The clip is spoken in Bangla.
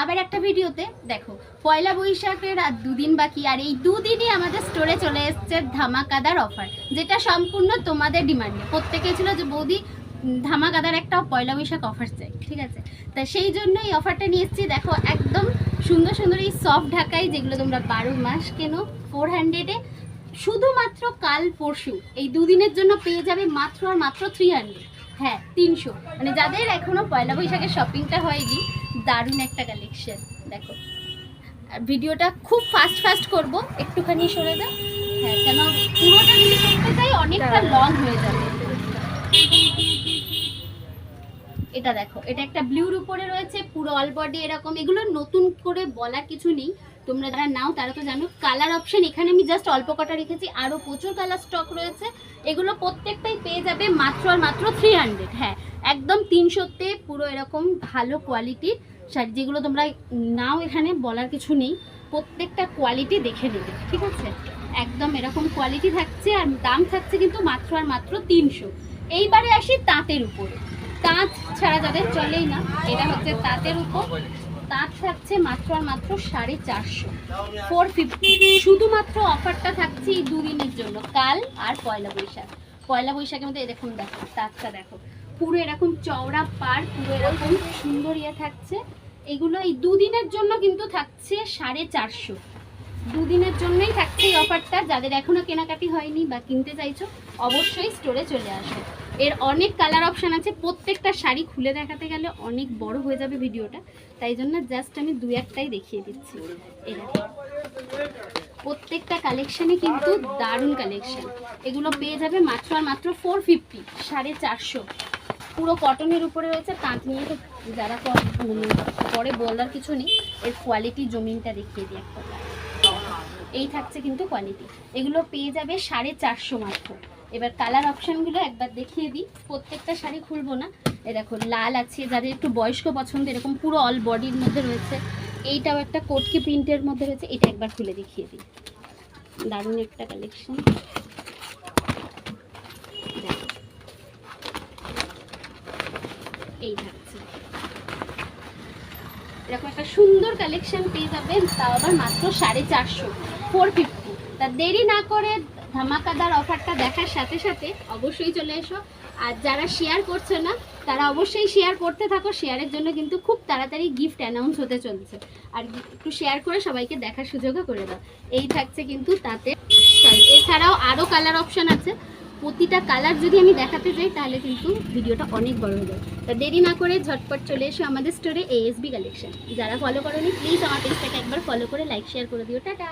আবার একটা ভিডিওতে। দেখো পয়লা বৈশাখের আর দুদিন বাকি, আর এই দুদিনই আমাদের স্টোরে চলে এসছে ধামাকাদার অফার, যেটা সম্পূর্ণ তোমাদের ডিমান্ডে। প্রত্যেকে ছিল যে বৌদি ধামাকাদার একটা পয়লা বৈশাখ অফার চাই, ঠিক আছে? তা সেই জন্য এই অফারটা নিয়ে এসেছি। দেখো একদম সুন্দর সুন্দর এই সফট ঢাকাই, যেগুলো তোমরা 12 মাস কেনো 400-এ। শুধুমাত্র কাল পরশু এই দুদিনের জন্য পেয়ে যাবে মাত্র আর মাত্র 300। হ্যাঁ 300, মানে যাদের এখনো পয়লা বৈশাখের শপিংটা হয়নি, দারুণ একটা কালেকশন। দেখো আর ভিডিওটা খুব ফাস্ট করব, একটুখানি সরে দাও। হ্যাঁ, কেন পুরোটা যদি করতে চাই অনেকটা লং হয়ে যাবে। এটা দেখো, এটা একটা ব্লুর উপরে রয়েছে, পুরো অল বডি এরকম। এগুলো নতুন করে বলার কিছু নেই, তোমরা যারা নাও তারা তো জানো। কালার অপশন এখানে আমি জাস্ট অল্প কটা রেখেছি, আরও প্রচুর কালার স্টক রয়েছে। এগুলো প্রত্যেকটাই পেয়ে যাবে মাত্র আর মাত্র 300। হ্যাঁ একদম 300-তে পুরো এরকম ভালো কোয়ালিটির শাড়ি, যেগুলো তোমরা নাও, এখানে বলার কিছু নেই। প্রত্যেকটা কোয়ালিটি দেখে নেবে, ঠিক আছে? একদম এরকম কোয়ালিটি থাকছে, আর দাম থাকছে কিন্তু মাত্র আর মাত্র 300। এইবারে আসি তাঁতের উপরে। তাঁত ছাড়া যাদের চলেই না, এটা হচ্ছে তাঁতের উপর। তাঁত থাকছে মাত্র আর মাত্র 450, 450। শুধুমাত্র অফারটা থাকছে এই দুদিনের জন্য, কাল আর পয়লা বৈশাখ। পয়লা বৈশাখের মধ্যে এরকম দেখো, তাঁতটা দেখো পুরো এরকম চওড়া পার, পুরো এরকম সুন্দর ইয়ে থাকছে। এগুলো এই দুদিনের জন্য কিন্তু থাকছে 450। দুদিনের জন্যই থাকছে এই অফারটা। যাদের এখনো কেনাকাটি হয়নি বা কিনতে চাইছো, অবশ্যই স্টোরে চলে আসো। এর অনেক কালার অপশান আছে, প্রত্যেকটা শাড়ি খুলে দেখাতে গেলে অনেক বড় হয়ে যাবে ভিডিওটা, তাই জন্য জাস্ট আমি দু একটাই দেখিয়ে দিচ্ছি। এরকম প্রত্যেকটা কালেকশানে কিন্তু দারুণ কালেকশান। এগুলো পেয়ে যাবে মাত্র আর মাত্র 450, 450। পুরো কটনের উপরে রয়েছে। তাঁত নিয়ে তো যারা পরে বলার কিছু নেই। এর কোয়ালিটি জমিনটা দেখিয়ে দিই একটা। এই থাকছে কিন্তু কোয়ালিটি। এগুলো পেয়ে যাবে 450 মাত্র। এবার কালার অপশানগুলো একবার দেখিয়ে দিই, প্রত্যেকটা শাড়ি খুলবো না। এ দেখো লাল আছে, যাদের একটু বয়স্ক পছন্দ, এরকম পুরো অল বডির মধ্যে রয়েছে। এইটাও একটা কোটকি প্রিন্টের মধ্যে রয়েছে, এটা একবার খুলে দেখিয়ে দিই। দারুণ একটা কালেকশন। এই থাকছে এরকম একটা সুন্দর কালেকশন পেয়ে যাবেন, তাও আবার মাত্র 450, 450। তা দেরি না করে ধামাকাদার অফারটা দেখার সাথে সাথে অবশ্যই চলে এসো। আর যারা শেয়ার করছে না, তারা অবশ্যই শেয়ার করতে থাকো। শেয়ারের জন্য কিন্তু খুব তাড়াতাড়ি গিফট অ্যানাউন্স হতে চলছে, আর একটু শেয়ার করে সবাইকে দেখার সুযোগও করে দাও। এই থাকছে কিন্তু তাতে শাড়ি। এছাড়াও আরও কালার অপশান আছে, প্রতিটা কালার যদি আমি দেখাতে যাই তাহলে কিন্তু ভিডিওটা অনেক বড় হয়ে যায়। তা দেরি না করে ঝটপট চলে এসো আমাদের স্টোরে, এএসবি কালেকশন। যারা ফলো করোনি প্লিজ আমার পেজটাকে একবার ফলো করে লাইক শেয়ার করে দিও। টাটা।